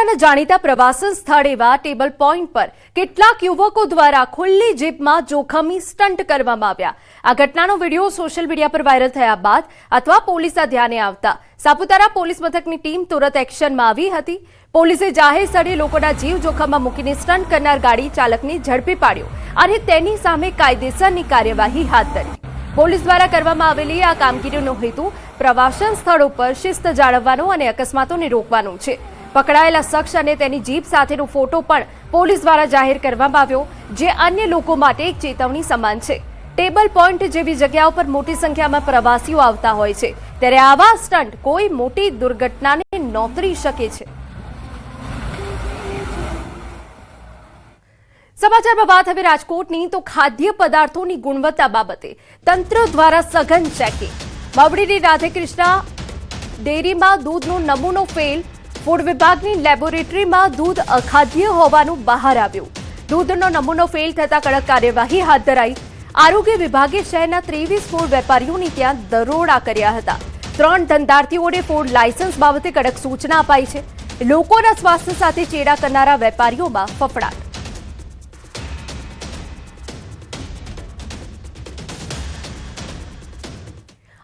સાપુતારાના જાણીતા પ્રવાસન સ્થળ એવા ટેબલ પોઈન્ટ પર કેટલાક યુવકો દ્વારા ખુલ્લી જીપમાં જોખમી સ્ટન્ટ કરવામાં આવ્યા। આ ઘટનાનો વિડીયો સોશિયલ મીડિયા પર વાયરલ થયા બાદ અથવા પોલીસના ધ્યાને આવતા સાપુતારા પોલીસ મથકની ટીમ તુરંત એક્શનમાં આવી હતી। પોલીસે જાહેર સ્થળે લોકોના જીવ જોખમમાં મૂકીને સ્ટન્ટ કરનાર ગાડી ચાલકને ઝડપી પાડ્યો અને તેની સામે કાયદેસરની કાર્યવાહી હાથ ધરી। પોલીસ દ્વારા કરવામાં આવેલી આ કામગીરીનો હેતુ પ્રવાસન સ્થળો પર શિસ્ત જાળવવાનો અને અકસ્માતોને રોકવાનો છે। પકડાયેલા શખ્સ અને તેની જીપ સાથેનો ફોટો પણ પોલીસ દ્વારા જાહેર કરવામાં આવ્યો, જે અન્ય લોકો માટે એક ચેતવણી સમાન છે। ટેબલ પોઈન્ટ જેવી જગ્યાઓ પર મોટી સંખ્યામાં પ્રવાસીઓ આવતા હોય છે, ત્યારે આવા સ્ટન્ટ કોઈ મોટી દુર્ઘટનાને નોતરી શકે છે। સમાચારમાં વાત હવે રાજકોટની, તો ખાદ્ય પદાર્થોની ગુણવત્તા બાબતે તંત્ર દ્વારા સઘન ચેકિંગ। બાવળીની રાધેકૃષ્ણા ડેરીમાં દૂધનો નમૂનો ફેલ, ફૂડ વિભાગની લેબોરેટરીમાં દૂધ અખાદ્ય હોવાનું બહાર આવ્યું। દૂધનો નમૂનો ફેલ થતા કડક કાર્યવાહી હાથ ધરાઈ। આરોગ્ય વિભાગે શહેરના 23 ફૂડ વેપારીઓની ત્યાં દરોડા કર્યા હતા। 3 ધંધાર્થીઓને ફૂડ લાયસન્સ બાબતે કડક સૂચના અપાઈ છે। લોકોના સ્વાસ્થ્ય સાથે ચેડા કરનારા વેપારીઓમાં ફફડાટ।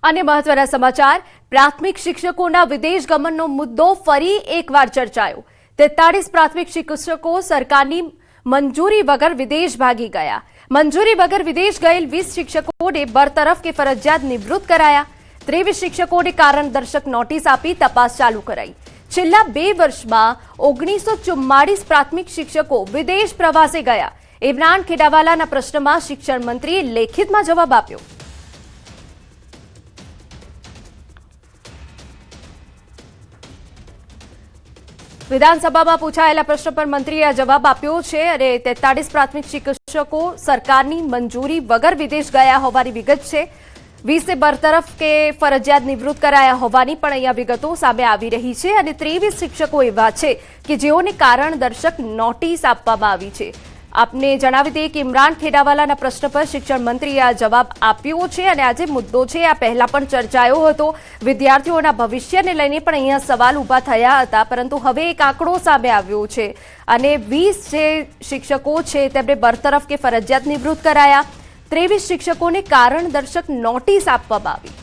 અને મહત્વના સમાચાર, પ્રાથમિક શિક્ષકોના વિદેશ ગમનનો મુદ્દો ફરી એકવાર ચર્ચાયો। 43 પ્રાથમિક શિક્ષકો સરકારની મંજૂરી વગર વિદેશ ભાગી ગયા। મંજૂરી વગર વિદેશ ગયેલ 20 શિક્ષકોને બરતરફ કે ફરજિયાત નિવૃત્ત કરાયા। 23 શિક્ષકોને કારણદર્શક નોટિસ આપી તપાસ ચાલુ કરાઈ। છેલ્લા 2 વર્ષમાં 1944 પ્રાથમિક શિક્ષકો વિદેશ પ્રવાસે ગયા। ઇમરાન ખેડાવાલાના પ્રશ્નમાં શિક્ષણ મંત્રીએ લેખિતમાં જવાબ આપ્યો। વિધાનસભામાં પૂછાયેલા પ્રશ્ન પર મંત્રીએ આ જવાબ આપ્યો છે અને 43 પ્રાથમિક શિક્ષકો સરકારની મંજૂરી વગર વિદેશ ગયા હોવાની વિગત છે। 20 બરતરફ કે ફરજિયાત નિવૃત્ત કરાયા હોવાની પણ અહીંયા વિગતો સામે આવી રહી છે અને 23 શિક્ષકો એવા છે કે જેઓને કારણદર્શક નોટિસ આપવામાં આવી છે। આપને જણાવી દઈએ કે ઇમરાન ખેડાવાલાના પ્રશ્ન પર શિક્ષણ મંત્રીએ આ જવાબ આપ્યો છે અને આ જે મુદ્દો છે આ પહેલા પણ ચર્ચાયો હતો। વિદ્યાર્થીઓના ભવિષ્યને લઈને પણ અહીંયા સવાલ ઊભા થયા હતા, પરંતુ હવે એક આંકડો સામે આવ્યો છે અને 20 જે શિક્ષકો છે તેમને બરતરફ કે ફરજિયાત નિવૃત્ત કરાયા। 23 શિક્ષકોને કારણદર્શક નોટિસ આપવામાં આવી।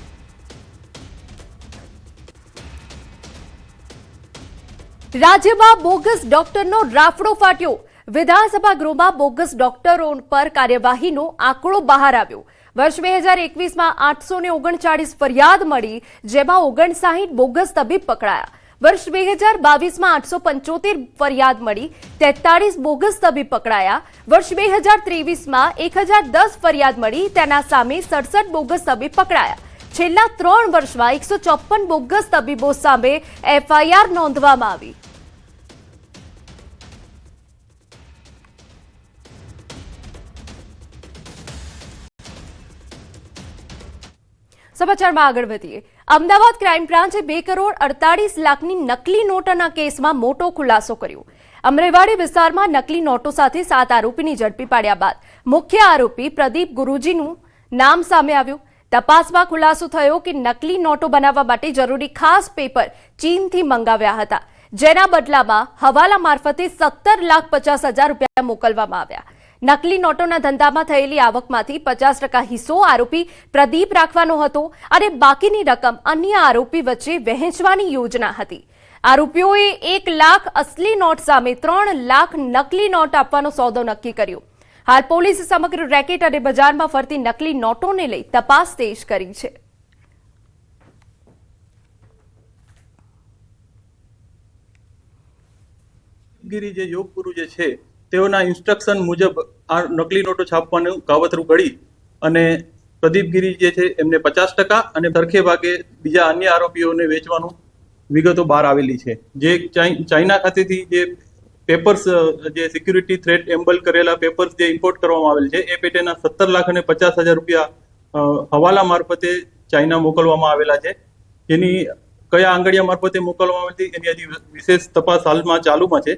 રાજ્યમાં બોગસ ડોક્ટરનો રાફડો ફાટ્યો। વિધાનસભા ગૃહમાં બોગસ ડોક્ટરો પર કાર્યવાહીનો આંકડો બહાર આવ્યો। વર્ષ 2021માં 839 ફરિયાદ મળી, જેમાં 59 બોગસ તબીબ પકડાયા। વર્ષ 2022માં 875 ફરિયાદ મળી, 43 બોગસ તબીબ પકડાયા। વર્ષ 2023માં 1010 ફરિયાદ મળી, તેના સામે 67 બોગસ તબીબ પકડાયા। છેલ્લા 3 વર્ષમાં 154 બોગસ તબીબો સામે FIR નોંધવામાં આવી। સમાચારમાં આગળ વધીએ। અમદાવાદ ક્રાઇમ બ્રાન્ચે 2 કરોડ 48 લાખની નકલી નોટોના કેસમાં મોટો ખુલાસો કર્યો। અમરેવાડી વિસ્તારમાં નકલી નોટો સાથે 7 આરોપીની ઝડપી પાડ્યા બાદ મુખ્ય આરોપી પ્રદીપ ગુરુજીનું નામ સામે આવ્યું। તપાસમાં ખુલાસો થયો કે નકલી નોટો બનાવવા માટે જરૂરી ખાસ પેપર ચીનથી મંગાવ્યા હતા, જેના બદલામાં હવાલા મારફતે 17,50,000 રૂપિયા મોકલવામાં આવ્યા। નકલી નોટોના ધંધામાં થયેલી આવકમાંથી 50% હિસ્સો આરોપી પ્રદીપ રાખવાનો હતો અને બાકીની રકમ અન્ય આરોપી વચ્ચે વહેંચવાની યોજના હતી। આરોપીઓએ 1 લાખ અસલી નોટ સામે 3 લાખ નકલી નોટ આપવાનો સોદો નક્કી કર્યો। હાલ પોલીસે સમગ્ર રેકેટ અને બજારમાં ફરતી નકલી નોટોને લઈ તપાસ તેજ કરી છે। જે યોગ ગુરુ જે છે તેઓના ઇન્સ્ટ્રક્શન મુજબ આ નકલી નોટો છાપવાનું કાવતરું ઘડી અને પ્રદીપગીરી જે છે એમને 50% અને સરખે ભાગે બીજા અન્ય આરોપીઓને વેચવાનું વિગતો બહાર આવેલી છે। જે ચાઇના ખાતેથી જે પેપર્સ જે સિક્યુરિટી થ્રેટ એમ્બલ કરેલા પેપર્સ જે ઇમ્પોર્ટ કરવામાં આવેલ છે એ પેટેના 17,50,000 રૂપિયા હવાલા મારફતે ચાઇના મોકલવામાં આવેલા છે। જેની કયા આંગળીયા મારફતે મોકલવામાં આવી એની હજી વિશેષ તપાસ હાલમાં ચાલુમાં છે।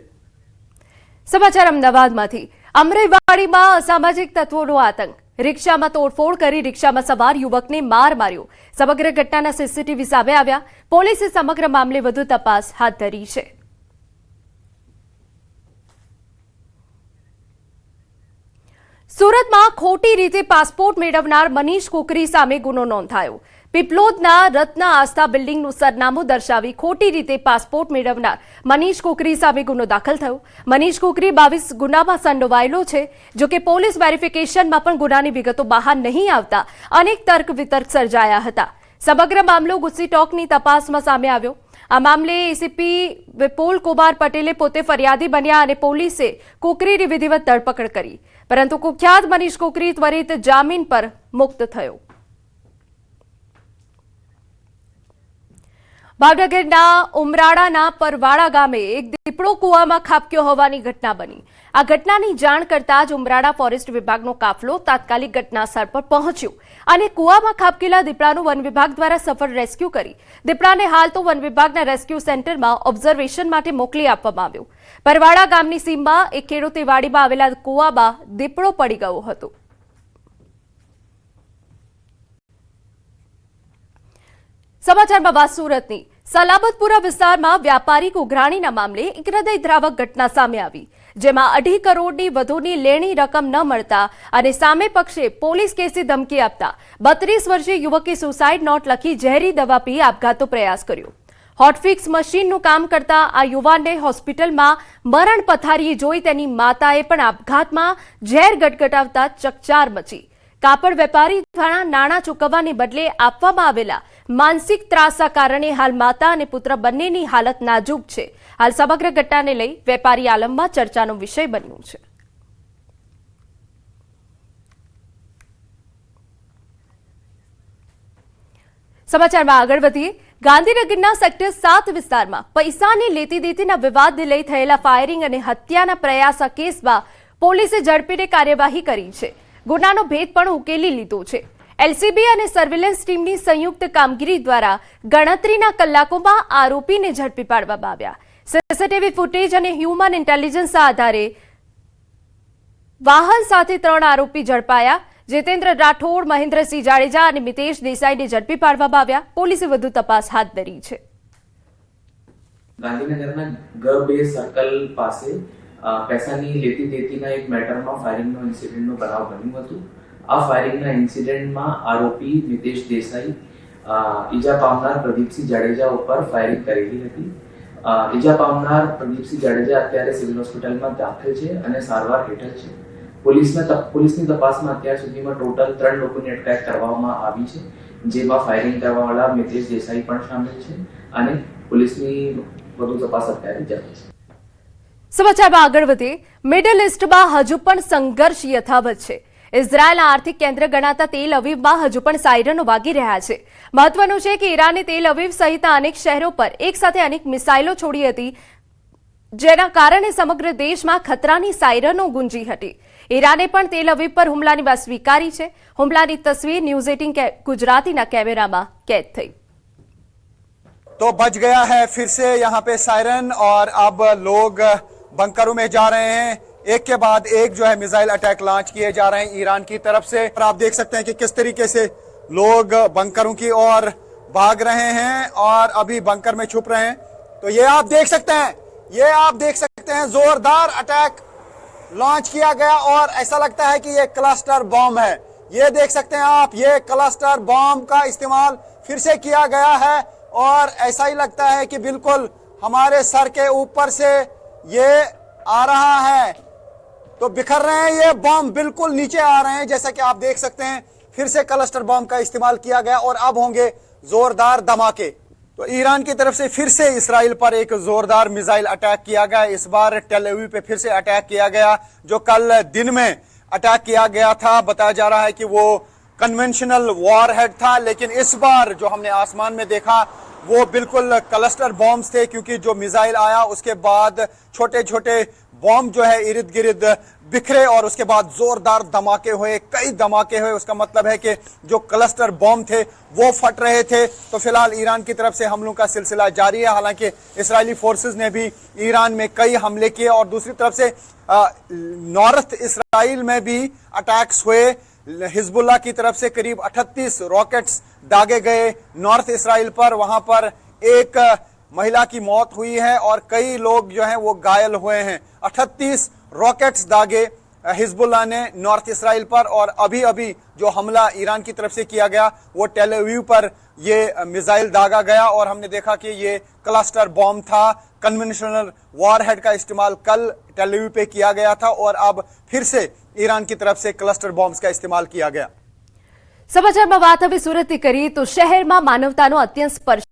સમાચાર અમદાવાદમાંથી। અમરેવાડીમાં અસામાજિક તત્વોનો આતંક। રિક્ષામાં તોડફોડ કરી રિક્ષામાં સવાર યુવકને માર માર્યો। સમગ્ર ઘટનાના સીસીટીવી સામે આવ્યા। પોલીસે સમગ્ર મામલે વધુ તપાસ હાથ ધરી છે। સુરતમાં ખોટી રીતે પાસપોર્ટ મેળવનાર મનીષ કુકરી સામે ગુનો નોંધાયો. પીપલોદના રત્ન આસ્થા બિલ્ડિંગનું સરનામું દર્શાવી ખોટી રીતે પાસપોર્ટ મેળવનાર મનીષ કુકરી સામે ગુનો દાખલ થયો. મનીષ કુકરી 22 ગુનામાં સંડોવાયેલો છે. જોકે પોલીસ વેરિફિકેશનમાં પણ ગુનાની વિગતો બહાર નહીં આવતા અનેક તર્ક વિતર્ક સર્જાયા હતા. સમગ્ર મામલો ગુસ્સી ટોકની તપાસમાં સામે આવ્યો. આ મામલે એસીપી વિપુલ કુમાર પટેલે પોતે ફરિયાદી બન્યા અને પોલીસે કુકરીની વિધિવત ધરપકડ કરી, પરંતુ કુખ્યાત મનીષ કુકરી ત્વરિત જામીન પર મુક્ત થયો. ભાવનગરના ઉમરાળાના પરવાડા ગામે એક દીપડો કૂવામાં ખાબક્યો હોવાની ઘટના બની. આ ઘટનાની જાણ કરતા જ ઉમરાળા ફોરેસ્ટ વિભાગનો કાફલો તાત્કાલિક ઘટનાસ્થળ પર પહોંચ્યો અને કૂવામાં ખાબકેલા દીપડાનું વન વિભાગ દ્વારા સફળ રેસ્ક્યુ કરી દીપડાને હાલ તો વન વિભાગના રેસ્ક્યુ સેન્ટરમાં ઓબ્ઝર્વેશન માટે મોકલી આપવામાં આવ્યો. પરવાડા ગામની સીમમાં એક ખેડૂતે વાડીમાં આવેલા કૂવામાં દીપડો પડી ગયો હતો. સમાચારમાં વાત સુરતની. સલાબતપુરા વિસ્તારમાં વ્યાપારી ઉઘરાણીના મામલે એક હૃદયદ્રાવક ઘટના સામે આવી, જેમાં 2.5 કરોડની વધુની લેણી રકમ ન મળતા અને સામે પક્ષે પોલીસ કેસની ધમકી આપતા 32 વર્ષીય યુવકે સુસાઇડ નોટ લખી ઝેરી દવા પી આપઘાતનો પ્રયાસ કર્યો. હોટફિક્સ મશીનનું કામ કરતા આ યુવાનને હોસ્પિટલમાં મરણ પથારીએ જોઈ તેની માતાએ પણ આપઘાતમાં ઝેર ગટગટાવતા ચકચાર મચી. કાપડ વેપારી દ્વારા નાણાં ચૂકવવાને બદલે આપવામાં આવેલા માનસિક ત્રાસના કારણે હાલ માતા અને પુત્ર બંનેની હાલત નાજુક છે. હાલ સમગ્ર ઘટનાને લઈ વેપારી આલમમાં ચર્ચાનો વિષય બન્યું છે. સમાચારમાં આગળ વધીએ. ગાંધીનગરના સેક્ટર 7 વિસ્તારમાં પૈસાની લેતી દેતીના વિવાદને લઈ થયેલા ફાયરિંગ અને હત્યાના પ્રયાસના કેસમાં પોલીસે ઝડપીને કાર્યવાહી કરી છે. ગુનાનો ભેદ પણ ઉકેલી લીધો છે. એલસીબી અને સર્વેલન્સ ટીમની સંયુક્ત કામગીરી દ્વારા ગણતરીના કલાકોમાં આરોપીને ઝડપી પાડવામાં આવ્યા. સીસીટીવી ફૂટેજ અને હ્યુમન ઇન્ટેલિજન્સના આધારે વાહન સાથે 3 આરોપી ઝડપાયા. જીતેન્દ્ર રાઠોડ, મહેન્દ્રસિંહ જાડેજા અને મિતેશ દેસાઈને ઝડપી પાડવામાં આવ્યા. પોલીસે વધુ તપાસ હાથ ધરી છે. ગાંધીનગરના ગર્ભ સર્કલ પાસે પૈસાની લેતી દેતીના એક મેટરમાં ફાયરિંગનો ઇન્સિડન્ટનો બનાવ બન્યું હતું. આ ફાયરિંગના ઇન્સિડન્ટમાં આરોપી મિતેશ દેસાઈ ઈજા પામનાર પ્રદીપસિંહ જાડેજા ઉપર ફાયરિંગ કરેલી હતી. ઈજા પામનાર પ્રદીપસિંહ જાડેજા અત્યારે સિવિલ હોસ્પિટલમાં દાખલ છે અને સારવાર હેઠળ છે. પોલીસની તપાસમાં અત્યાર સુધીમાં ટોટલ 3 લોકોની અટકાયત કરવામાં આવી છે, જેમાં ફાયરિંગ કરવાવાળા મિતેશ દેસાઈ પણ સામેલ છે અને પોલીસની વધુ તપાસ અત્યારે ચાલે છે. સમાચારમાં આગળ વધીએ. મિડલ ઇસ્ટમાં હજુ પણ સંઘર્ષ યથાવત છે. ઇઝરાયેલના આર્થિક કેન્દ્ર ગણાતા તેલ અવીવમાં હજુ પણ સાયરનો વાગી રહ્યા છે. મહત્વનું છે કે ઈરાને તેલ અવીવ સહિતના અનેક શહેરો પર એકસાથે અનેક મિસાઇલો છોડી હતી, જેના કારણે સમગ્ર દેશમાં ખતરાની સાયરનો ગુંજી હતી. ઈરાને પણ તેલ અવીવ પર હુમલાની વાત સ્વીકારી છે. હુમલાની તસવીર ન્યૂઝ 18 ગુજરાતીના કેમેરામાં કેદ થઈ. तो बज गया है फिर से यहाँ पे सायरन और अब लोग बंकरों में जा रहे हैं. एक के बाद एक जो है मिसाइल अटैक लॉन्च किए जा रहे हैं ईरान की तरफ से. और आप देख सकते हैं कि किस तरीके से लोग बंकरों की ओर भाग रहे हैं और अभी बंकर में छुप रहे हैं. तो ये आप देख सकते हैं जोरदार अटैक लॉन्च किया गया और ऐसा लगता है कि ये क्लस्टर बॉम्ब है. ये देख सकते हैं आप, ये क्लस्टर बॉम्ब का इस्तेमाल फिर से किया गया है और ऐसा ही लगता है कि बिल्कुल हमारे सर के ऊपर से ये आ रहा है. तो बिखर रहे हैं ये बॉम्ब, बिल्कुल नीचे आ रहे हैं. जैसा कि आप देख सकते हैं फिर से क्लस्टर बॉम्ब का इस्तेमाल किया गया और अब होंगे जोरदार धमाके. तो ईरान की तरफ से फिर से इसराइल पर एक जोरदार मिसाइल अटैक किया गया. इस बार टेल अवीव पे फिर से अटैक किया गया. जो कल दिन में अटैक किया गया था, बताया जा रहा है कि वो कन्वेंशनल वॉर हेड था, लेकिन इस बार जो हमने आसमान में देखा वो बिल्कुल क्लस्टर बॉम्ब्स थे, क्योंकि जो मिसाइल आया उसके बाद छोटे छोटे बॉम्ब जो है इर्द गिर्द बिखरे और उसके बाद जोरदार धमाके हुए, कई धमाके हुए. उसका मतलब है कि जो क्लस्टर बॉम्ब थे वो फट रहे थे. तो फिलहाल ईरान की तरफ से हमलों का सिलसिला जारी है. हालांकि इस्राएली फोर्सेस ने भी ईरान में कई हमले किए और दूसरी तरफ से नॉर्थ इसराइल में भी अटैक्स हुए. हिजबुल्लाह की तरफ से करीब 38 रॉकेट्स दागे गए नॉर्थ इसराइल पर. वहां पर एक महिला की मौत हुई है और कई लोग जो हैं वो घायल हुए हैं. 38 रॉकेट्स दागे हिजबुल्लाह ने नॉर्थ इसराइल पर, और अभी अभी जो हमला ईरान की तरफ से किया गया वो टेल अवीव पर ये मिसाइल दागा गया, और हमने देखा कि ये क्लस्टर बॉम्ब था। कन्वेंशनल वॉरहेड का इस्तेमाल कल टेल अवीव पे किया गया था, और अब फिर से ईरान की तरफ से क्लस्टर बॉम्ब्स का इस्तेमाल किया गया। સમાચારમાં વાત હવે સુરતથી કરીએ તો શહેરમાં માનવતાનો અત્યંત સ્પર્શ